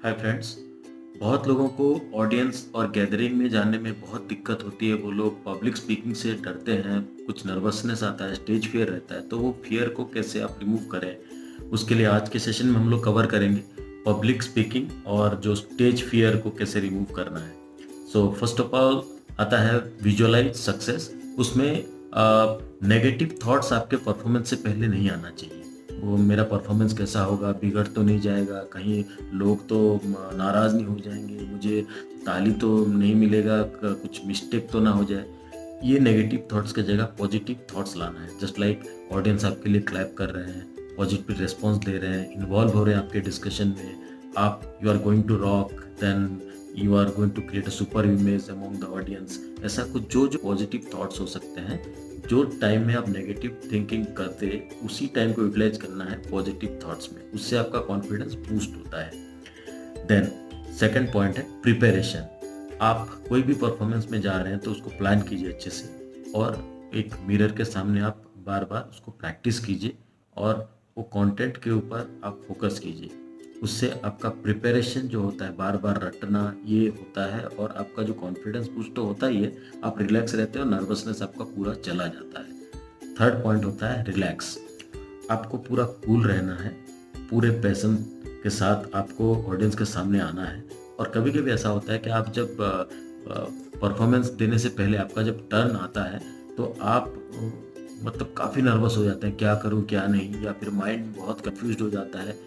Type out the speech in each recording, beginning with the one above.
Hi friends. बहुत लोगों को ऑडियंस और गैदरिंग में जाने में बहुत दिक्कत होती है। वो लोग पब्लिक स्पीकिंग से डरते हैं, कुछ नर्वसनेस आता है, स्टेज फियर रहता है। तो वो फियर को कैसे आप रिमूव करें, उसके लिए आज के सेशन में हम लोग कवर करेंगे पब्लिक स्पीकिंग और जो स्टेज फियर को कैसे रिमूव करना है। सो फर्स्ट ऑफ ऑल आता है विजुअलाइज सक्सेस। उसमें नेगेटिव थॉट्स आपके परफॉर्मेंस से पहले नहीं आना चाहिए। वो मेरा परफॉर्मेंस कैसा होगा, बिगड़ तो नहीं जाएगा, कहीं लोग तो नाराज़ नहीं हो जाएंगे, मुझे ताली तो नहीं मिलेगा, कुछ मिस्टेक तो ना हो जाए। ये नेगेटिव थॉट्स की जगह पॉजिटिव थॉट्स लाना है। जस्ट लाइक ऑडियंस आपके लिए क्लैप कर रहे हैं, पॉजिटिव रिस्पॉन्स दे रहे हैं, इन्वॉल्व हो रहे हैं आपके डिस्कशन में। आप you are going to rock, then you are going to create a super image among the audience. ऐसा कुछ जो जो पॉजिटिव थॉट्स हो सकते हैं। जो टाइम में आप नेगेटिव थिंकिंग करते, उसी टाइम को यूटिलाइज करना है पॉजिटिव थॉट्स में। उससे आपका कॉन्फिडेंस बूस्ट होता है। देन सेकंड पॉइंट है प्रिपरेशन। आप कोई भी परफॉर्मेंस में जा रहे हैं तो उसको प्लान कीजिए अच्छे से, और एक मिरर के सामने आप बार बार उसको प्रैक्टिस कीजिए और वो कंटेंट के ऊपर आप फोकस कीजिए। उससे आपका प्रिपरेशन जो होता है, बार बार रटना, ये होता है और आपका जो कॉन्फिडेंस बूस्ट तो होता ही है, आप रिलैक्स रहते हो, नर्वसनेस आपका पूरा चला जाता है। थर्ड पॉइंट होता है रिलैक्स। आपको पूरा कूल रहना है, पूरे पैशन के साथ आपको ऑडियंस के सामने आना है। और कभी कभी ऐसा होता है कि आप जब परफॉर्मेंस देने से पहले आपका जब टर्न आता है तो आप मतलब काफ़ी नर्वस हो जाते हैं, क्या करूं क्या नहीं, या फिर माइंड बहुत कंफ्यूज हो जाता है।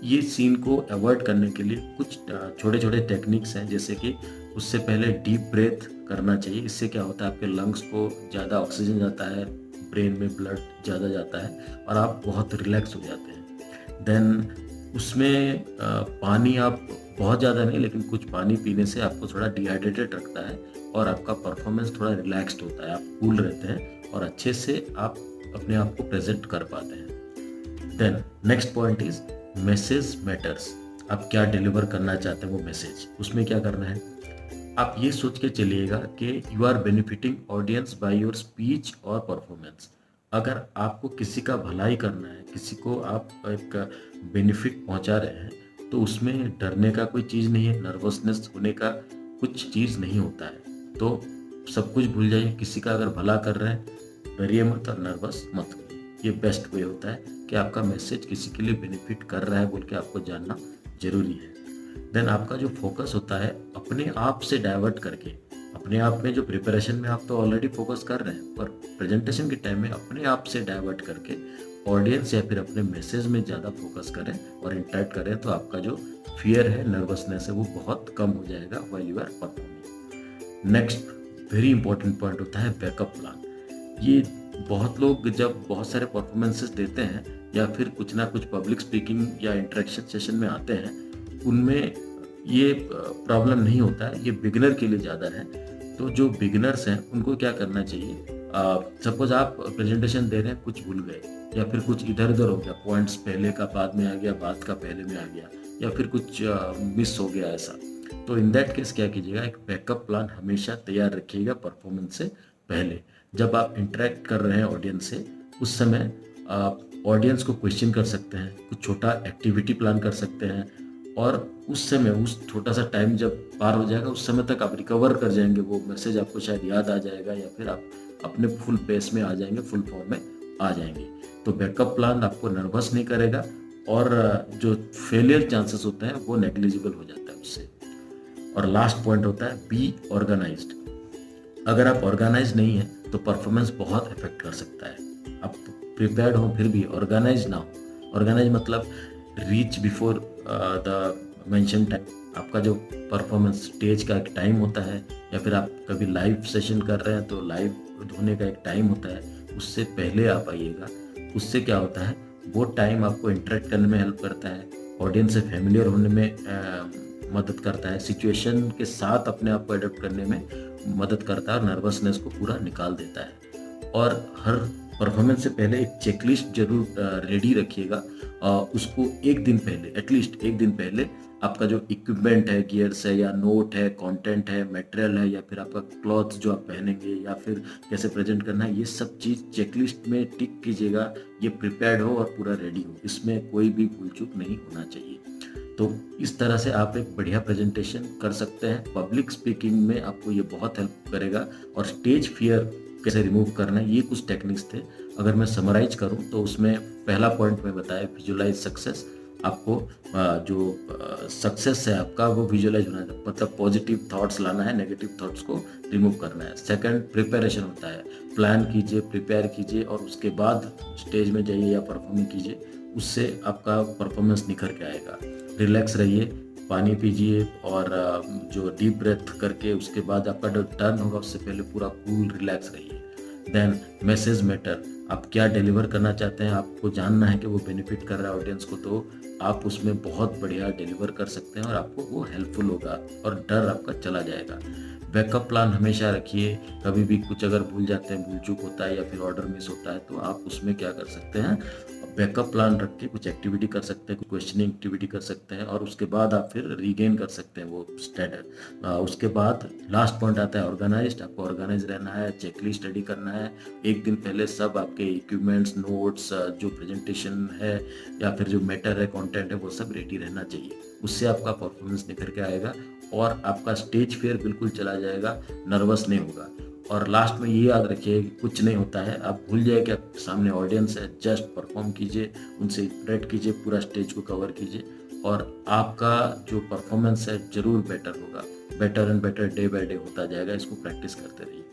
ये सीन को अवॉइड करने के लिए कुछ छोटे छोटे टेक्निक्स हैं, जैसे कि उससे पहले डीप ब्रेथ करना चाहिए। इससे क्या होता है, आपके लंग्स को ज़्यादा ऑक्सीजन जाता है, ब्रेन में ब्लड ज़्यादा जाता है और आप बहुत रिलैक्स हो जाते हैं। देन उसमें पानी आप बहुत ज़्यादा नहीं, लेकिन कुछ पानी पीने से आपको थोड़ा डिहाइड्रेटेड रखता है और आपका परफॉर्मेंस थोड़ा रिलैक्स्ड होता है, आप कूल रहते हैं और अच्छे से आप अपने आप को प्रेजेंट कर पाते हैं। Then next point is message matters. आप क्या डिलीवर करना चाहते हैं वो मैसेज, उसमें क्या करना है, आप ये सोच के चलिएगा कि you are benefiting audience by your speech और परफॉर्मेंस। अगर आपको किसी का भलाई करना है, किसी को आप एक बेनिफिट पहुंचा रहे हैं, तो उसमें डरने का कोई चीज़ नहीं है, नर्वसनेस होने का कुछ चीज़ नहीं होता है। तो सब कुछ भूल जाइए, किसी का अगर भला कर रहे हैं, डरिए मत और नर्वस मत होइए। ये बेस्ट वे होता है कि आपका मैसेज किसी के लिए बेनिफिट कर रहा है बोल के आपको जानना जरूरी है। देन आपका जो फोकस होता है, अपने आप से डाइवर्ट करके, अपने आप में जो प्रिपरेशन में आप तो ऑलरेडी फोकस कर रहे हैं, पर प्रेजेंटेशन के टाइम में अपने आप से डाइवर्ट करके ऑडियंस या फिर अपने मैसेज में ज़्यादा फोकस करें और इंटरेक्ट करें, तो आपका जो फियर है, नर्वसनेस है, वो बहुत कम हो जाएगा while you are performing. Next very important point होता है बैकअप प्लान। ये बहुत लोग जब बहुत सारे परफॉर्मेंसेस देते हैं या फिर कुछ ना कुछ पब्लिक स्पीकिंग या इंटरेक्शन सेशन में आते हैं, उनमें ये प्रॉब्लम नहीं होता है, ये बिगिनर के लिए ज़्यादा है। तो जो बिगिनर्स हैं उनको क्या करना चाहिए, सपोज आप प्रेजेंटेशन दे रहे हैं, कुछ भूल गए या फिर कुछ इधर उधर हो गया, पॉइंट्स पहले का बाद में आ गया, बाद का पहले में आ गया, या फिर कुछ मिस हो गया ऐसा। तो इन दैट केस क्या कीजिएगा, एक बैकअप प्लान हमेशा तैयार रखिएगा परफॉर्मेंस से पहले। जब आप इंटरेक्ट कर रहे हैं ऑडियंस से, उस समय आप ऑडियंस को क्वेश्चन कर सकते हैं, कुछ छोटा एक्टिविटी प्लान कर सकते हैं, और उस समय, उस छोटा सा टाइम जब पार हो जाएगा, उस समय तक आप रिकवर कर जाएंगे, वो मैसेज आपको शायद याद आ जाएगा, या फिर आप अपने फुल पेस में आ जाएंगे, फुल फॉर्म में आ जाएंगे। तो बैकअप प्लान आपको नर्वस नहीं करेगा और जो फेलियर चांसेस होते हैं वो नेग्लिजिबल हो जाता है उससे। और लास्ट पॉइंट होता है बी ऑर्गेनाइज्ड। अगर आप ऑर्गेनाइज नहीं है तो परफॉर्मेंस बहुत इफेक्ट कर सकता है। आप प्रिपेयर्ड हो फिर भी ऑर्गेनाइज ना हो। ऑर्गेनाइज मतलब reach before the mention time. आपका जो परफॉर्मेंस स्टेज का एक टाइम होता है, या फिर आप कभी लाइव सेशन कर रहे हैं तो लाइव होने का एक टाइम होता है, उससे पहले आप आइएगा। उससे क्या होता है, वो टाइम आपको इंटरेक्ट करने में हेल्प करता है, ऑडियंस से फेमिलियर होने में मदद करता है, सिचुएशन के साथ अपने आप को अडेप्ट करने में मदद करता है और नर्वसनेस को पूरा निकाल देता है। और हर परफॉर्मेंस से पहले एक चेकलिस्ट जरूर रेडी रखिएगा। उसको एक दिन पहले, एटलीस्ट एक दिन पहले, आपका जो इक्विपमेंट है, गियर्स है या नोट है, कंटेंट है, मटेरियल है, या फिर आपका क्लॉथ जो आप पहनेंगे, या फिर कैसे प्रेजेंट करना है, ये सब चीज़ चेकलिस्ट में टिक कीजिएगा। ये प्रिपेयर्ड हो और पूरा रेडी हो, इसमें कोई भी भूल चूक नहीं होना चाहिए। तो इस तरह से आप एक बढ़िया प्रेजेंटेशन कर सकते हैं। पब्लिक स्पीकिंग में आपको ये बहुत हेल्प करेगा। और स्टेज फियर कैसे रिमूव करना है, ये कुछ टेक्निक्स थे। अगर मैं समराइज करूं तो उसमें पहला पॉइंट मैं बताया विजुअलाइज सक्सेस। आपको जो सक्सेस है आपका वो विजुअलाइज होना है, मतलब पॉजिटिव थॉट्स लाना है, नेगेटिव थॉट्स को रिमूव करना है। सेकंड प्रिपरेशन होता है, प्लान कीजिए, प्रिपेयर कीजिए और उसके बाद स्टेज में जाइए या परफॉर्मिंग कीजिए, उससे आपका परफॉर्मेंस निखर के आएगा। रिलैक्स रहिए, पानी पीजिए और जो डीप ब्रेथ करके उसके बाद आपका जो टर्न होगा उससे पहले पूरा कूल रिलैक्स रहिए। देन मैसेज मैटर, आप क्या डिलीवर करना चाहते हैं, आपको जानना है कि वो बेनिफिट कर रहा है ऑडियंस को, तो आप उसमें बहुत बढ़िया डिलीवर कर सकते हैं और आपको वो हेल्पफुल होगा और डर आपका चला जाएगा। बैकअप प्लान हमेशा रखिए, कभी भी कुछ अगर भूल जाते हैं, भूल चूक होता है या फिर ऑर्डर मिस होता है, तो आप उसमें क्या कर सकते हैं, बैकअप प्लान रख के कुछ एक्टिविटी कर सकते हैं, कुछ क्वेश्चनिंग एक्टिविटी कर सकते हैं और उसके बाद आप फिर रीगेन कर सकते हैं वो स्टैंडर्ड। उसके बाद लास्ट पॉइंट आता है ऑर्गेनाइज्ड। आपको ऑर्गेनाइज रहना है, चेकलिस्ट स्टडी करना है। एक दिन पहले सब आपके इक्विपमेंट्स, नोट्स, जो प्रेजेंटेशन है या फिर जो मैटर है, कंटेंट है, वो सब रेडी रहना चाहिए। उससे आपका परफॉर्मेंस निखर के आएगा और आपका स्टेज फियर बिल्कुल चला जाएगा, नर्वस नहीं होगा। और लास्ट में ये याद रखिए कि कुछ नहीं होता है, आप भूल जाए कि आप सामने ऑडियंस है, जस्ट परफॉर्म कीजिए, उनसे इंटरेक्ट कीजिए, पूरा स्टेज को कवर कीजिए और आपका जो परफॉर्मेंस है ज़रूर बेटर होगा। Better and better day by day होता जाएगा, इसको प्रैक्टिस करते रहिए।